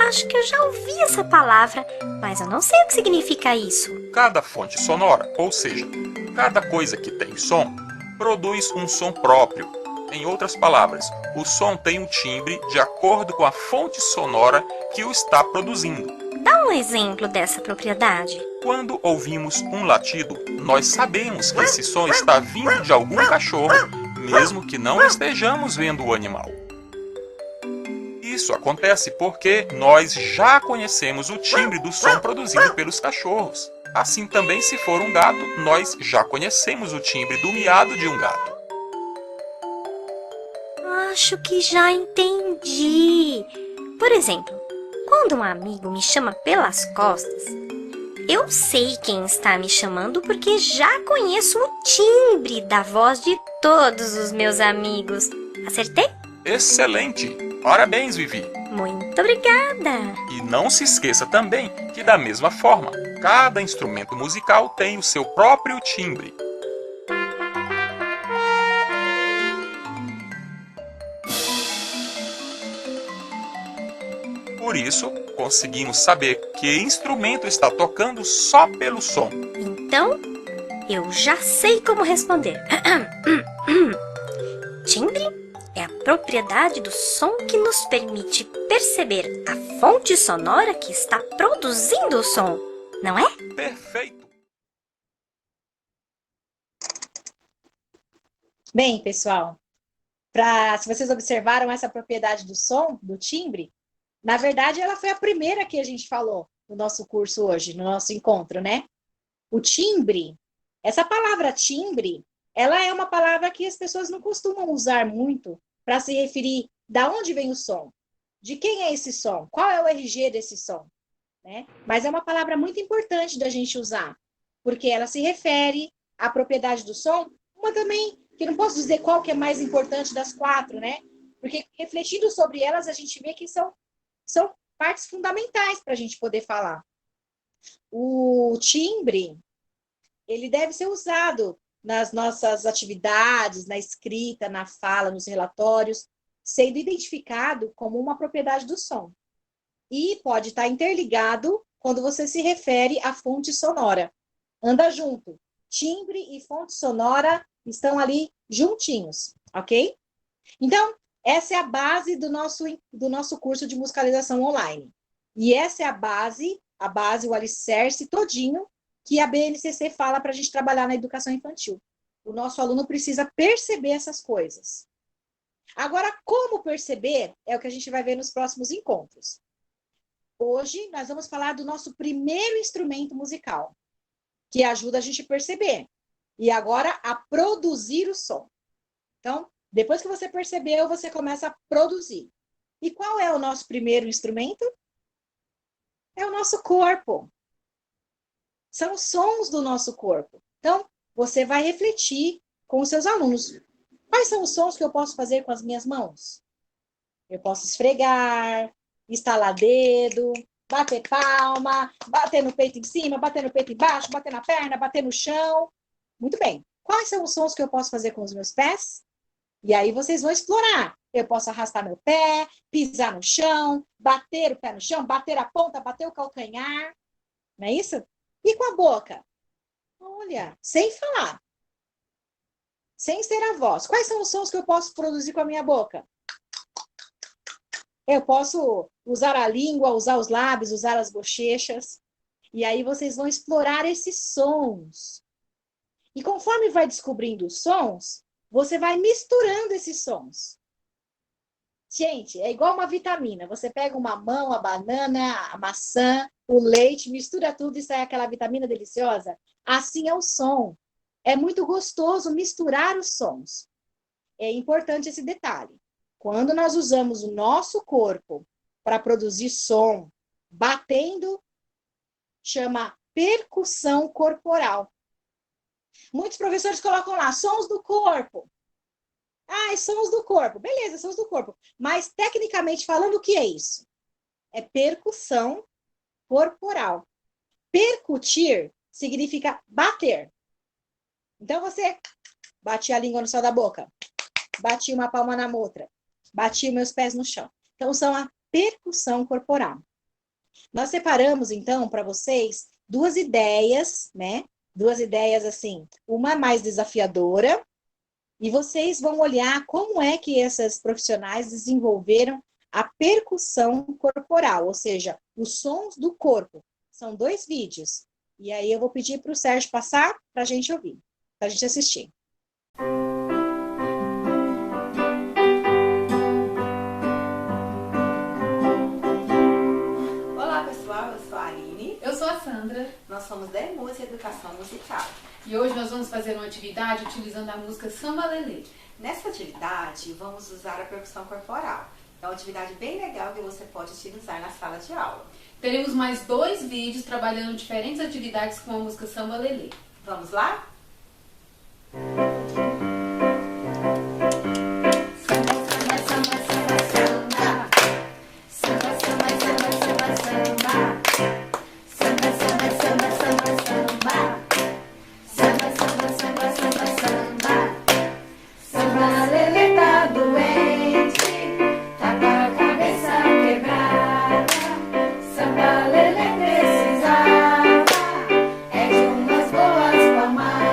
Acho que eu já ouvi essa palavra, mas eu não sei o que significa isso. Cada fonte sonora, ou seja, cada coisa que tem som, produz um som próprio. Em outras palavras, o som tem um timbre de acordo com a fonte sonora que o está produzindo. Dá um exemplo dessa propriedade. Quando ouvimos um latido, nós sabemos que esse som está vindo de algum cachorro, mesmo que não estejamos vendo o animal. Isso acontece porque nós já conhecemos o timbre do som produzido pelos cachorros. Assim também, se for um gato, nós já conhecemos o timbre do miado de um gato. Acho que já entendi. Por exemplo, quando um amigo me chama pelas costas, eu sei quem está me chamando porque já conheço o timbre da voz de todos os meus amigos. Acertei? Excelente! Parabéns, Vivi! Muito obrigada! E não se esqueça também que, da mesma forma, cada instrumento musical tem o seu próprio timbre. Por isso, conseguimos saber que instrumento está tocando só pelo som. Então, eu já sei como responder. Timbre é a propriedade do som que nos permite perceber a fonte sonora que está produzindo o som, não é? Perfeito! Bem, pessoal, se vocês observaram essa propriedade do som, do timbre, na verdade, ela foi a primeira que a gente falou no nosso curso hoje, no nosso encontro, né? O timbre, essa palavra timbre, ela é uma palavra que as pessoas não costumam usar muito para se referir de onde vem o som, de quem é esse som, qual é o RG desse som, né? Mas é uma palavra muito importante da gente usar, porque ela se refere à propriedade do som. Uma também, que não posso dizer qual que é mais importante das 4, né? Porque refletindo sobre elas, a gente vê que são partes fundamentais para a gente poder falar. O timbre, ele deve ser usado nas nossas atividades, na escrita, na fala, nos relatórios, sendo identificado como uma propriedade do som. E pode estar interligado quando você se refere à fonte sonora. Anda junto. Timbre e fonte sonora estão ali juntinhos, ok? Então, essa é a base do nosso curso de musicalização online. E essa é a base, o alicerce todinho que a BNCC fala para a gente trabalhar na educação infantil. O nosso aluno precisa perceber essas coisas. Agora, como perceber é o que a gente vai ver nos próximos encontros. Hoje, nós vamos falar do nosso primeiro instrumento musical, que ajuda a gente a perceber. E agora, a produzir o som. Então, depois que você percebeu, você começa a produzir. E qual é o nosso primeiro instrumento? É o nosso corpo. São os sons do nosso corpo. Então, você vai refletir com os seus alunos. Quais são os sons que eu posso fazer com as minhas mãos? Eu posso esfregar, estalar dedo, bater palma, bater no peito em cima, bater no peito embaixo, bater na perna, bater no chão. Muito bem. Quais são os sons que eu posso fazer com os meus pés? E aí vocês vão explorar. Eu posso arrastar meu pé, pisar no chão, bater o pé no chão, bater a ponta, bater o calcanhar. Não é isso? E com a boca? Olha, sem falar. Sem ser a voz. Quais são os sons que eu posso produzir com a minha boca? Eu posso usar a língua, usar os lábios, usar as bochechas. E aí vocês vão explorar esses sons. E conforme vai descobrindo os sons, você vai misturando esses sons. Gente, é igual uma vitamina. Você pega uma mamão, a banana, a maçã, o leite, mistura tudo e sai aquela vitamina deliciosa. Assim é o som. É muito gostoso misturar os sons. É importante esse detalhe. Quando nós usamos o nosso corpo para produzir som, batendo, chama percussão corporal. Muitos professores colocam lá, sons do corpo. Ah, sons do corpo. Beleza, sons do corpo. Mas, tecnicamente falando, o que é isso? É percussão corporal. Percutir significa bater. Então, você batia a língua no céu da boca, batia uma palma na outra, batia meus pés no chão. Então, são a percussão corporal. Nós separamos, então, para vocês, duas ideias, né? Duas ideias, assim, uma mais desafiadora, e vocês vão olhar como é que essas profissionais desenvolveram a percussão corporal, ou seja, os sons do corpo. São 2 vídeos. E aí eu vou pedir para o Sérgio passar para a gente ouvir, para a gente assistir. Olá pessoal, eu sou a Aline. Eu sou a Sandra. Nós somos da EMUS Educação Musical. E hoje nós vamos fazer uma atividade utilizando a música Samba Lelê. Nessa atividade, vamos usar a percussão corporal. É uma atividade bem legal que você pode utilizar na sala de aula. Teremos mais 2 vídeos trabalhando diferentes atividades com a música Samba Lelê. Vamos lá? Samba Lelê precisava é de umas boas palmadas.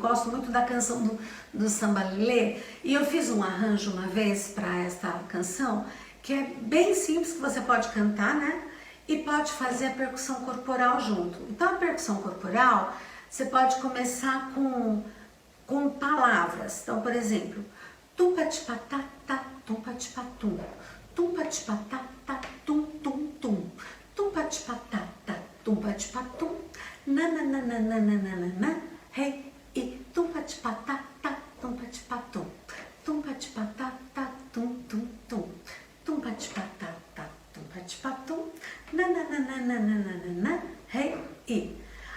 gosto muito da canção do Samba Lelê, e eu fiz um arranjo uma vez para esta canção, que é bem simples, que você pode cantar, né? E pode fazer a percussão corporal junto. Então, a percussão corporal, você pode começar com palavras. Então, por exemplo, tum-pa-ti-pa-ta-ta, tum-pa-ti-pa-tum, tum-pa-ti-pa-ta-ta, tum-tum-tum, tum-pa-ti-pa-ta-ta, tum-pa-ti-pa-tum, na-na-na-na-na-na-na-na, hey, e tum-pa-ti-pa-ta-ta, tum-pa-ti-pa-tum, tum-pa-ti-pa-ta-ta, tum-tum-tum, tum-pa-ti-pa-ta-ta, tum-pa-ti-pa-tum, na-na-na-na-na-na-na-na, hey, e.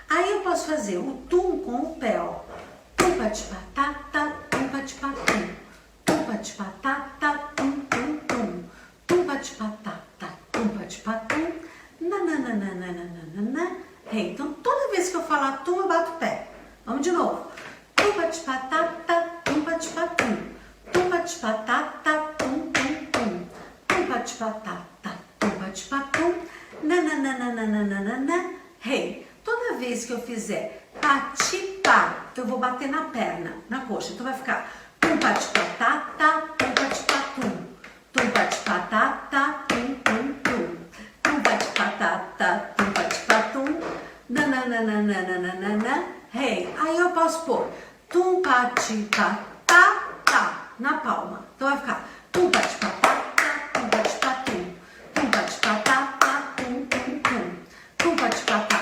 Aí eu posso fazer o tum com o pé, ó. Tum-pa-ti-pa-ta-ta, tum-pa-ti-pa-tum, tum-pa-ti-pa-ta-ta, tum-tum-tum, tum-pa-ti-pa-ta-ta, tum-pa-ti-pa-tum, na-na-na-na-na-na-na-na, hey. Então, toda vez que eu falar tum, eu bato o pé. Vamos de novo. Tum-pa-ti-pa-ta-ta, tum-pa-ti-pa-tum, tum-pa-ti-pa-ta-ta, tum-tum-tum, tum-pa-ti-pa-ta-ta, tum-pa-ti-pa-tum, na-na-na-na-na-na-na-na, hey. Toda vez que eu fizer pati-pá, eu vou bater na perna, na coxa. Então vai ficar tum-pati-pá-tá-tá, tum-pati-pá-tum, tum-pati-pá-tá-tá, tum-tum-tum, tum-pati-pá-tá-tá, tum-pati-pá-tum, na-na-na-na-na-na-na-na, hey. Aí eu posso pôr tum-pati-pá-tá-tá na palma. Então vai ficar tum-pati-pá-tá-tá, tum-pati-pá-tum, tum-pati-pá-tá-tá, tum-tum-tum, tum-pati-pá-tá,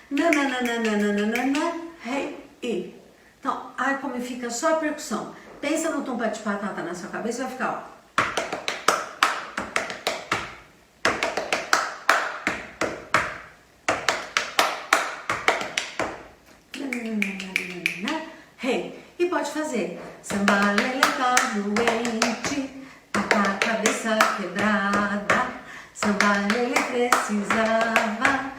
nananana, hey, e. Então, aí como fica só a percussão. Pensa no tum-pa-ti-pa-tá-tá na sua cabeça e vai ficar, ó. Hey, e pode fazer samba lelê tá doente, tá com a cabeça quebrada, samba lelê precisava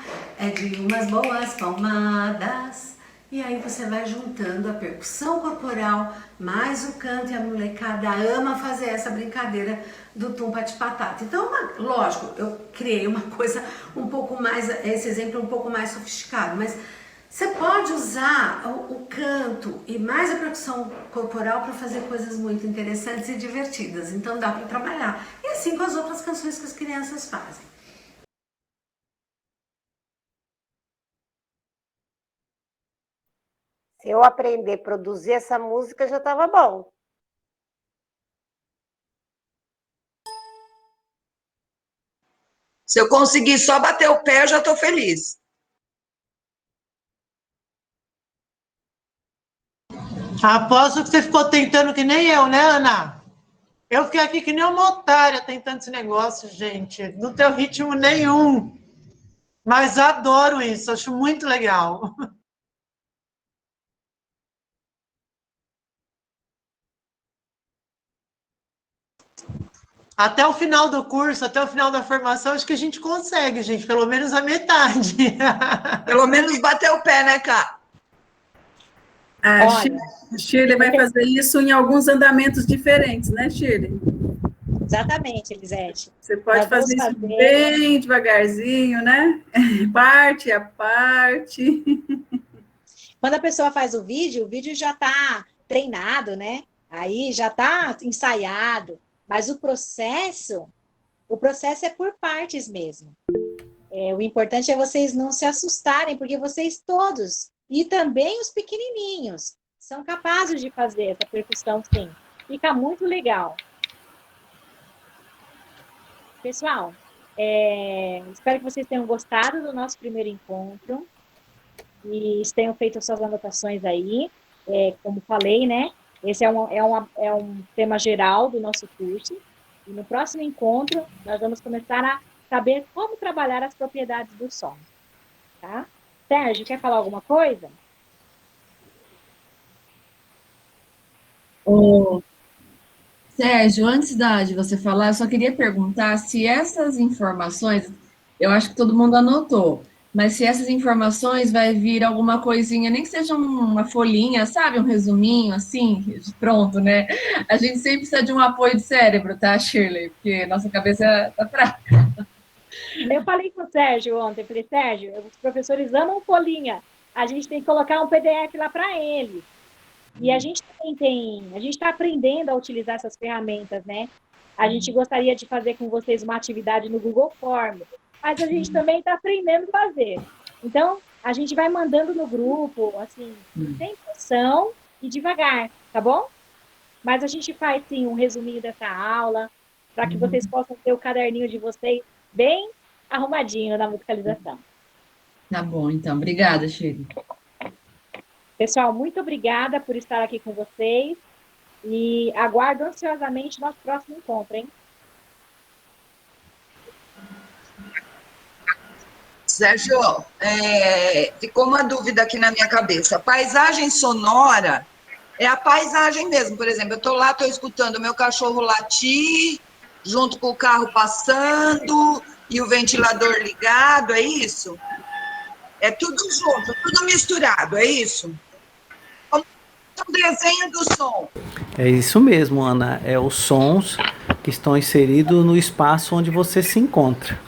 de umas boas palmadas. E aí você vai juntando a percussão corporal, mais o canto, e a molecada ama fazer essa brincadeira do tum-pa-ti-pa-tá-tá. Então, lógico, eu criei uma coisa um pouco mais, esse exemplo um pouco mais sofisticado, mas você pode usar o canto e mais a percussão corporal para fazer coisas muito interessantes e divertidas. Então dá para trabalhar. E assim com as outras canções que as crianças fazem. Se eu aprender a produzir essa música, já estava bom. Se eu conseguir só bater o pé, eu já estou feliz. Aposto que você ficou tentando que nem eu, né, Ana? Eu fiquei aqui que nem uma otária tentando esse negócio, gente. Não tenho ritmo nenhum. Mas adoro isso, acho muito legal. Até o final do curso, até o final da formação, acho que a gente consegue, gente, pelo menos a metade. Pelo menos bater o pé, né, Cá? A Shirley vai fazer isso em alguns andamentos diferentes, né, Shirley? Exatamente, Elisete. Você pode fazer isso bem devagarzinho, né? Parte a parte. Quando a pessoa faz o vídeo já está treinado, né? Aí já está ensaiado. Mas o processo é por partes mesmo. O importante é vocês não se assustarem, porque vocês todos, e também os pequenininhos, são capazes de fazer essa percussão, sim. Fica muito legal. Pessoal, espero que vocês tenham gostado do nosso primeiro encontro e tenham feito suas anotações aí. Como falei, né? Esse é um tema geral do nosso curso. E no próximo encontro, nós vamos começar a saber como trabalhar as propriedades do som. Tá? Sérgio, quer falar alguma coisa? Sérgio, antes de você falar, eu só queria perguntar se essas informações, eu acho que todo mundo anotou, mas se essas informações vai vir alguma coisinha, nem que seja uma folhinha, sabe? Um resuminho, assim, pronto, né? A gente sempre precisa de um apoio de cérebro, tá, Shirley? Porque nossa cabeça tá fraca. Eu falei com o Sérgio ontem, falei, Sérgio, os professores amam folhinha. a gente tem que colocar um PDF lá para eles. E a gente também a gente está aprendendo a utilizar essas ferramentas, né? A gente gostaria de fazer com vocês uma atividade no Google Forms, mas a gente também está aprendendo a fazer. Então, a gente vai mandando no grupo, assim, sem pressão e devagar, tá bom? Mas a gente faz, sim, um resuminho dessa aula, para que vocês possam ter o caderninho de vocês bem arrumadinho na musicalização. Tá bom, então. Obrigada, Shirley. Pessoal, muito obrigada por estar aqui com vocês e aguardo ansiosamente nosso próximo encontro, hein? Sérgio, ficou uma dúvida aqui na minha cabeça. Paisagem sonora é a paisagem mesmo. Por exemplo, eu estou lá, estou escutando o meu cachorro latir, junto com o carro passando e o ventilador ligado, é isso? É tudo junto, tudo misturado, é isso? Como um desenho do som. É isso mesmo, Ana. É os sons que estão inseridos no espaço onde você se encontra.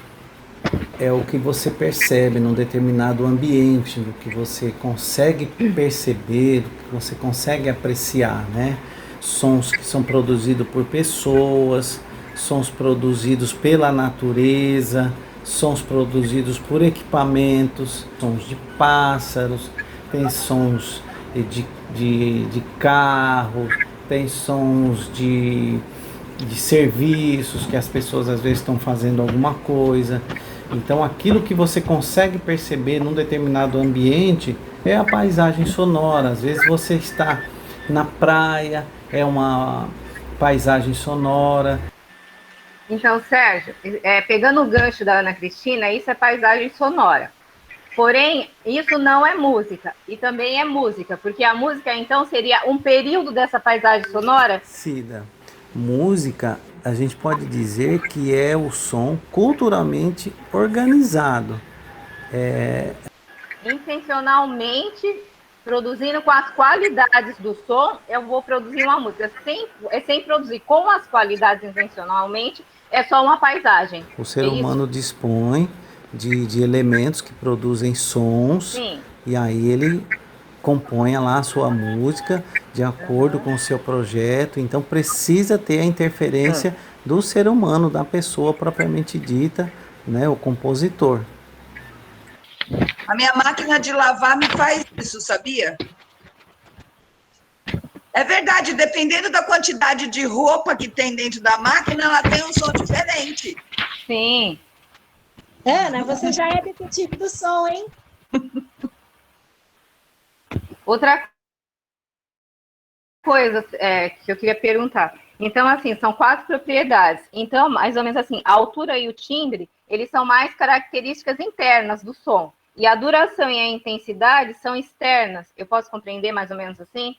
É o que você percebe num determinado ambiente, o que você consegue perceber, o que você consegue apreciar, né? Sons que são produzidos por pessoas, sons produzidos pela natureza, sons produzidos por equipamentos, sons de pássaros, tem sons de carro, tem sons de serviços que as pessoas às vezes estão fazendo alguma coisa. Então aquilo que você consegue perceber num determinado ambiente é a paisagem sonora. Às vezes você está na praia, é uma paisagem sonora. Então, Sérgio, pegando o gancho da Ana Cristina, isso é paisagem sonora. Porém, isso não é música, e também é música, porque a música, então, seria um período dessa paisagem sonora? Cida, música, a gente pode dizer que é o som culturalmente organizado. Intencionalmente, produzindo com as qualidades do som, eu vou produzir uma música. Sem produzir com as qualidades intencionalmente, é só uma paisagem. O ser humano dispõe de elementos que produzem sons. Sim. E aí ele compõe lá a sua música de acordo com o seu projeto. Então precisa ter a interferência do ser humano, da pessoa propriamente dita, né, o compositor. A minha máquina de lavar me faz isso, sabia? É verdade, dependendo da quantidade de roupa que tem dentro da máquina, ela tem um som diferente. Sim. Ana, você já é detetive do som, hein? Outra coisa que eu queria perguntar. Então, assim, são 4 propriedades. Então, mais ou menos assim, a altura e o timbre, eles são mais características internas do som. E a duração e a intensidade são externas. Eu posso compreender mais ou menos assim?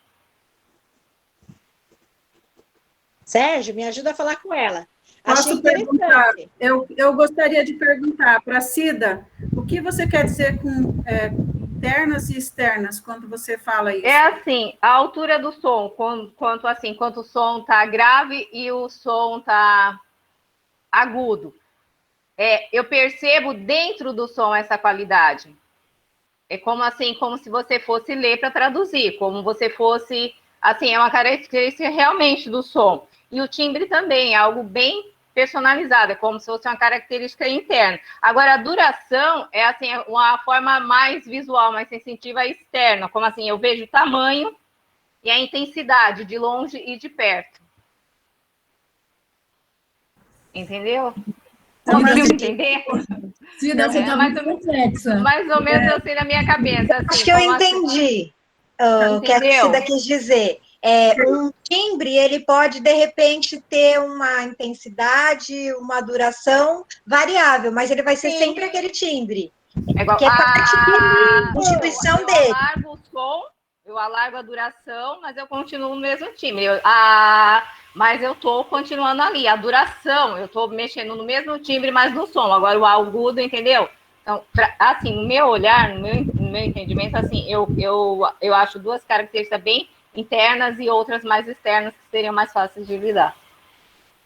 Sérgio, me ajuda a falar com ela. Posso perguntar? Eu gostaria de perguntar para a Cida, o que você quer dizer com internas e externas, quando você fala isso? É assim, a altura do som, quanto o som está grave e o som está agudo. Eu percebo dentro do som essa qualidade. É como se você fosse ler para traduzir, como você fosse, assim, é uma característica realmente do som. E o timbre também é algo bem personalizado, é como se fosse uma característica interna. Agora, a duração é assim, uma forma mais visual, mais sensitiva externa, como assim, eu vejo o tamanho e a intensidade de longe e de perto. Entendeu? Conseguiu entender? Sim, você está muito complexa. Mais ou menos assim na minha cabeça. Assim, acho que eu entendi o que a Cida quis dizer. Um timbre, ele pode, de repente, ter uma intensidade, uma duração variável, mas ele vai ser sempre aquele timbre. É igual, que é parte da constituição dele. Eu alargo o som, eu alargo a duração, mas eu continuo no mesmo timbre. Mas eu estou continuando ali. A duração, eu estou mexendo no mesmo timbre, mas no som. Agora, o agudo, entendeu? Então, assim, no meu olhar, no meu entendimento, assim, eu acho 2 características bem internas e outras mais externas que seriam mais fáceis de lidar.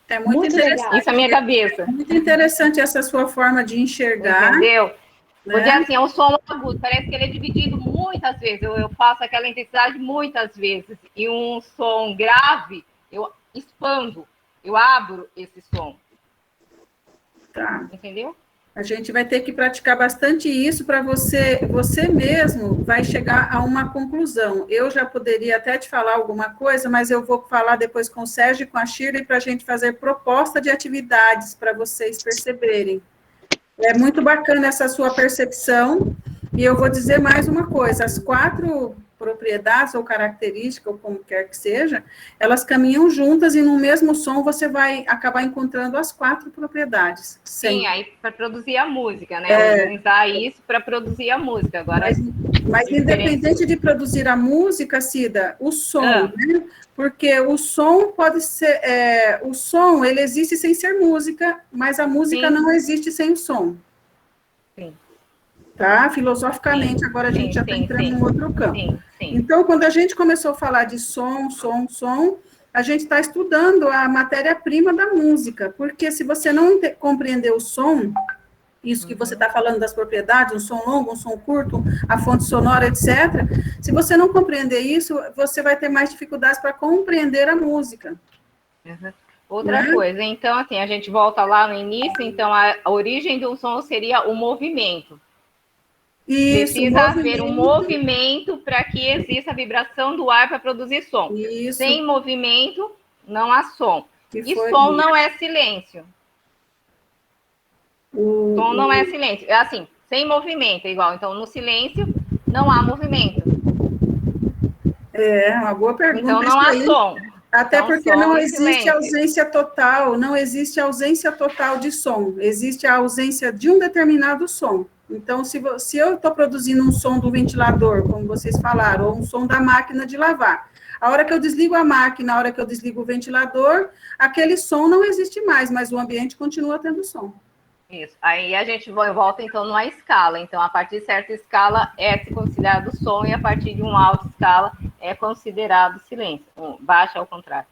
É muito interessante. Isso é a minha cabeça. É muito interessante essa sua forma de enxergar. Entendeu? Vou dizer assim, é um som agudo, parece que ele é dividido muitas vezes, eu faço aquela intensidade muitas vezes, e um som grave, eu expando, eu abro esse som. Tá. Entendeu? A gente vai ter que praticar bastante isso para você mesmo vai chegar a uma conclusão. Eu já poderia até te falar alguma coisa, mas eu vou falar depois com o Sérgio e com a Shirley para a gente fazer proposta de atividades para vocês perceberem. É muito bacana essa sua percepção, e eu vou dizer mais uma coisa, as 4 propriedades ou características, ou como quer que seja, elas caminham juntas e no mesmo som você vai acabar encontrando as 4 propriedades. Sim, aí para produzir a música, né? Organizar isso para produzir a música. Agora, mas independente de produzir a música, Cida, o som, né? Porque o som pode ser, o som, ele existe sem ser música, mas a música não existe sem o som. Sim. Tá? Filosoficamente, agora a gente já está entrando em outro campo. Então, quando a gente começou a falar de som, a gente está estudando a matéria-prima da música, porque se você não compreender o som, isso que você está falando das propriedades, um som longo, um som curto, a fonte sonora, etc., se você não compreender isso, você vai ter mais dificuldades para compreender a música. Outra coisa, então, assim, a gente volta lá no início, então, a origem do som seria o movimento. Isso, precisa haver um movimento para que exista a vibração do ar para produzir som. Isso. Sem movimento, não há som. E som não é silêncio. Som não é silêncio. É assim, sem movimento é igual. Então, no silêncio, não há movimento. É, uma boa pergunta. Então, não há som. Até então, porque não existe ausência total, não existe ausência total de som. Existe a ausência de um determinado som. Então, se eu estou produzindo um som do ventilador, como vocês falaram, ou um som da máquina de lavar, a hora que eu desligo a máquina, a hora que eu desligo o ventilador, aquele som não existe mais, mas o ambiente continua tendo som. Isso. Aí a gente volta, então, numa escala. Então, a partir de certa escala é considerado som, e a partir de uma alta escala é considerado silêncio. Baixa ao contrário.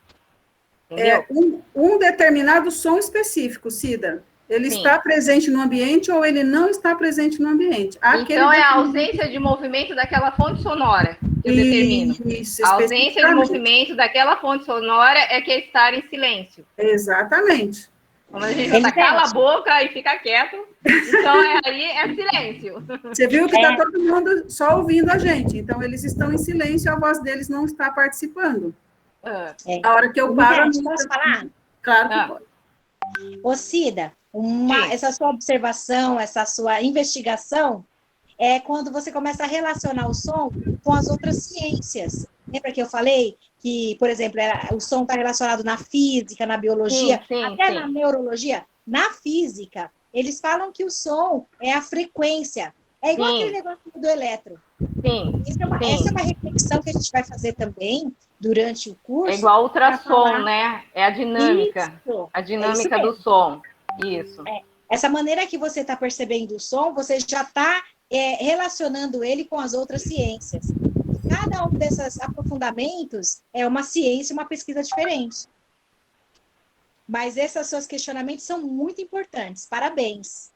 Entendeu? Um determinado som específico, Cida. Ele está presente no ambiente ou ele não está presente no ambiente. Então, é a ausência de movimento daquela fonte sonora que eu determino. Isso, a ausência de movimento daquela fonte sonora é que é estar em silêncio. Exatamente. Quando a gente cala a boca e fica quieto, então aí é silêncio. Você viu que está todo mundo só ouvindo a gente. Então, eles estão em silêncio, a voz deles não está participando. A hora que eu paro... Posso falar? Claro que pode. Ô, Cida, essa sua observação, essa sua investigação, é quando você começa a relacionar o som com as outras ciências. Lembra que eu falei que, por exemplo, o som está relacionado na física, na biologia, até na neurologia? Na física, eles falam que o som é a frequência. É igual aquele negócio do elétron. Essa é uma reflexão que a gente vai fazer também durante o curso. É igual ultrassom, né? É a dinâmica. Isso, a dinâmica do som. Isso. Essa maneira que você está percebendo o som, você já está relacionando ele com as outras ciências. Cada um desses aprofundamentos é uma ciência, uma pesquisa diferente. Mas esses seus questionamentos são muito importantes. Parabéns.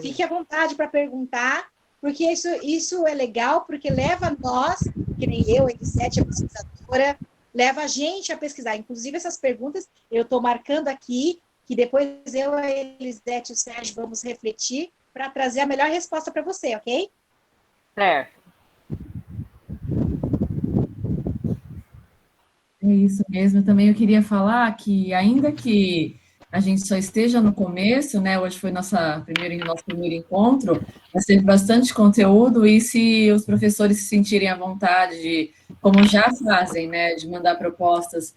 Fique à vontade para perguntar, porque isso é legal, porque leva nós, que nem eu, Elisete, a pesquisadora, leva a gente a pesquisar. Inclusive, essas perguntas eu estou marcando aqui, que depois eu, a Elisete e o Sérgio vamos refletir para trazer a melhor resposta para você, ok? Certo. É isso mesmo. Também eu queria falar que, ainda que a gente só esteja no começo, né? Hoje foi nosso primeiro encontro, mas teve bastante conteúdo, e se os professores se sentirem à vontade, de, como já fazem, né? De mandar propostas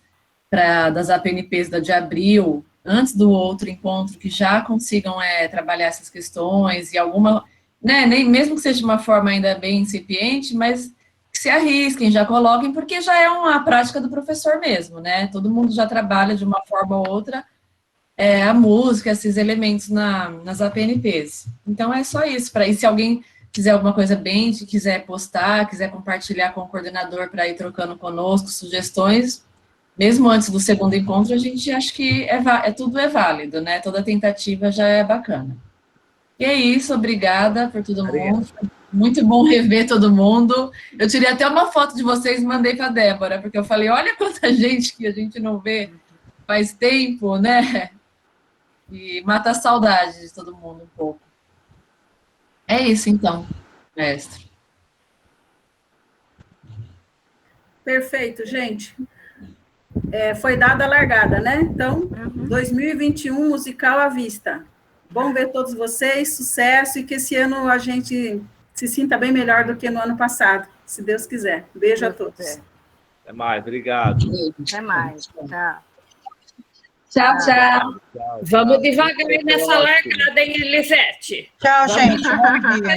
das APNPs de abril, antes do outro encontro, que já consigam trabalhar essas questões, e alguma, né? Nem, mesmo que seja de uma forma ainda bem incipiente, mas que se arrisquem, já coloquem, porque já é uma prática do professor mesmo, né? Todo mundo já trabalha de uma forma ou outra a música, esses elementos nas APNPs. Então, é só isso. E se alguém quiser alguma coisa bem, quiser postar, quiser compartilhar com o coordenador para ir trocando conosco sugestões, mesmo antes do segundo encontro, a gente acha que tudo é válido, né? Toda tentativa já é bacana. E é isso, obrigada por todo mundo. Muito bom rever todo mundo. Eu tirei até uma foto de vocês e mandei para a Débora, porque eu falei, olha quanta gente que a gente não vê faz tempo, né? E mata a saudade de todo mundo um pouco. É isso, então, mestre. Perfeito, gente. Foi dada a largada, né? Então, 2021, musical à vista. Bom ver todos vocês, sucesso, e que esse ano a gente se sinta bem melhor do que no ano passado, se Deus quiser. Beijo a todos. Até mais, obrigado. Até mais. Tchau. Tchau, tchau. Vamos devagar nessa largada, hein, Elisete? Tchau, gente. Bom dia.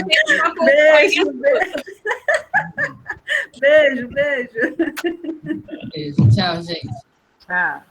Beijo, beijo. Beijo. Tchau, gente. Tchau.